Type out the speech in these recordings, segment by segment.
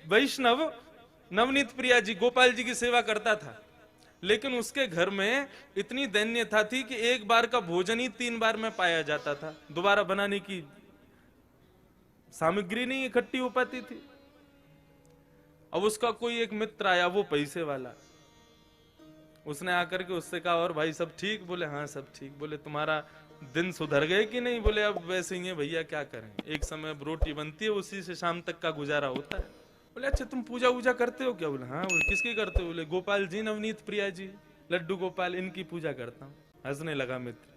वैष्णव नवनीत प्रिया जी गोपाल जी की सेवा करता था, लेकिन उसके घर में इतनी दैन्यता थी कि एक बार का भोजन ही 3 बार में पाया जाता था, दोबारा बनाने की सामग्री नहीं इकट्ठी हो पाती थी। अब उसका कोई एक मित्र आया, वो पैसे वाला, उसने आकर के उससे कहा और भाई सब ठीक? बोले हाँ सब ठीक। बोले तुम्हारा दिन सुधर गए कि नहीं? बोले अब वैसे ही है भैया, क्या करें, एक समय अब रोटी बनती है, उसी से शाम तक का गुजारा होता है। बोले अच्छा तुम पूजा वूजा करते हो क्या? बोले हाँ। बोले किसकी करते हो? बोले गोपाल जी, नवनीत प्रिया जी, लड्डू गोपाल, इनकी पूजा करता हूँ। हंसने लगा मित्र,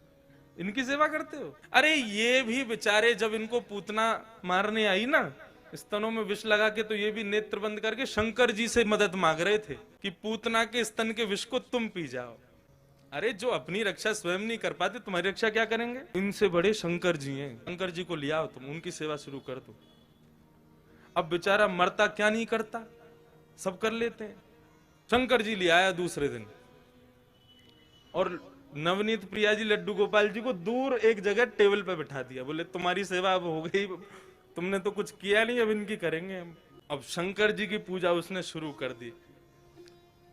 इनकी सेवा करते हो? अरे ये भी बेचारे जब इनको पूतना मारने आई ना, स्तनों में विष लगा के, तो ये भी नेत्र बंद करके शंकर जी से मदद मांग रहे थे कि पूतना के स्तन के विष को तुम पी जाओ। अरे जो अपनी रक्षा स्वयं नहीं कर पाते, तुम्हारी रक्षा क्या करेंगे? इनसे बड़े शंकर जी हैं, शंकर जी को ले आओ, तुम उनकी सेवा शुरू कर दो। अब बेचारा मरता क्या नहीं करता, सब कर लेते हैं। शंकर जी ले आया दूसरे दिन, और नवनीत प्रिया जी लड्डू गोपाल जी को दूर एक जगह टेबल पे बिठा दिया। बोले तुम्हारी सेवा अब हो गई, तुमने तो कुछ किया नहीं, अब इनकी करेंगे हम। अब शंकर जी की पूजा उसने शुरू कर दी।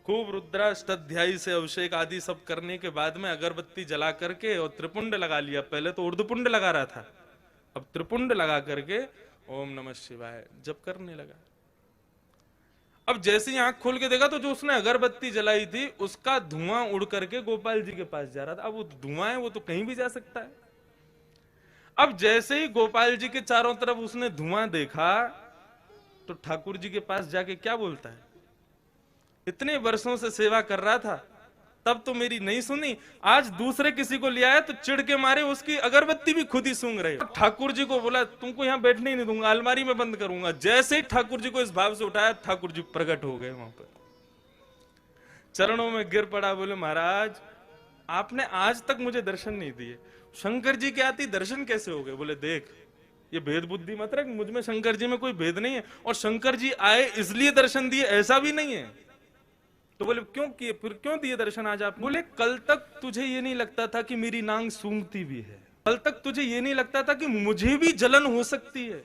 खूब रुद्राष्टाध्यायी से अभिषेक आदि सब करने के बाद में अगरबत्ती जला करके और त्रिपुंड लगा लिया। पहले तो ऊर्ध्वपुंड लगा रहा था, अब त्रिपुंड लगा करके ओम नमः शिवाय जप करने लगा। अब जैसे ही आंख खोल के देखा तो जो उसने अगरबत्ती जलाई थी उसका धुआं उड़ करके गोपाल जी के पास जा रहा था। अब वो धुआं है, वो तो कहीं भी जा सकता है। अब जैसे ही गोपाल जी के चारों तरफ उसने धुआं देखा तो ठाकुर जी के पास जाके क्या बोलता है, इतने वर्षों से सेवा कर रहा था, तब तो मेरी नहीं सुनी, आज दूसरे किसी को ले आया तो चिढ़ के मारे उसकी अगरबत्ती भी खुद ही सूंघ रहे हो। ठाकुर जी को बोला तुमको यहाँ बैठने ही नहीं दूंगा, अलमारी में बंद करूंगा। जैसे ही ठाकुर जी को इस भाव से उठाया, ठाकुर जी प्रकट हो गए वहां पर, चरणों में गिर पड़ा। बोले महाराज आपने आज तक मुझे दर्शन नहीं दिए, शंकर जी के आती दर्शन कैसे हो गए? बोले देख ये भेद बुद्धि मत रख, मुझ में शंकर जी में कोई भेद नहीं है, और शंकर जी आए इसलिए दर्शन दिए ऐसा भी नहीं है। तो बोले क्यों किए, फिर क्यों दिए दर्शन आज आप? बोले कल तक तुझे ये नहीं लगता था कि मेरी नांग सूंघती भी है, कल तक तुझे ये नहीं लगता था कि मुझे भी जलन हो सकती है,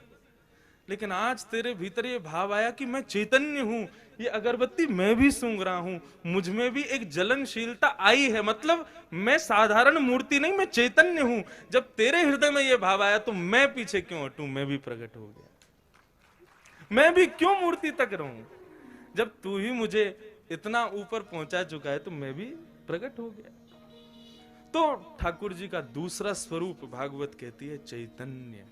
लेकिन आज तेरे भीतर ये भाव आया कि मैं चैतन्य हूं, ये अगरबत्ती मैं भी सूंघ रहा हूं, मुझ में भी एक जलनशीलता आई है, मतलब मैं साधारण मूर्ति नहीं, मैं चैतन्य हूं। जब तेरे हृदय में ये भाव आया तो मैं पीछे क्यों हटूं, मैं भी प्रकट हो गया, मैं भी क्यों मूर्ति तक रहूं? जब तू ही मुझे इतना ऊपर पहुंचा चुका है तो मैं भी प्रकट हो गया। तो ठाकुर जी का दूसरा स्वरूप भागवत कहती है चैतन्य।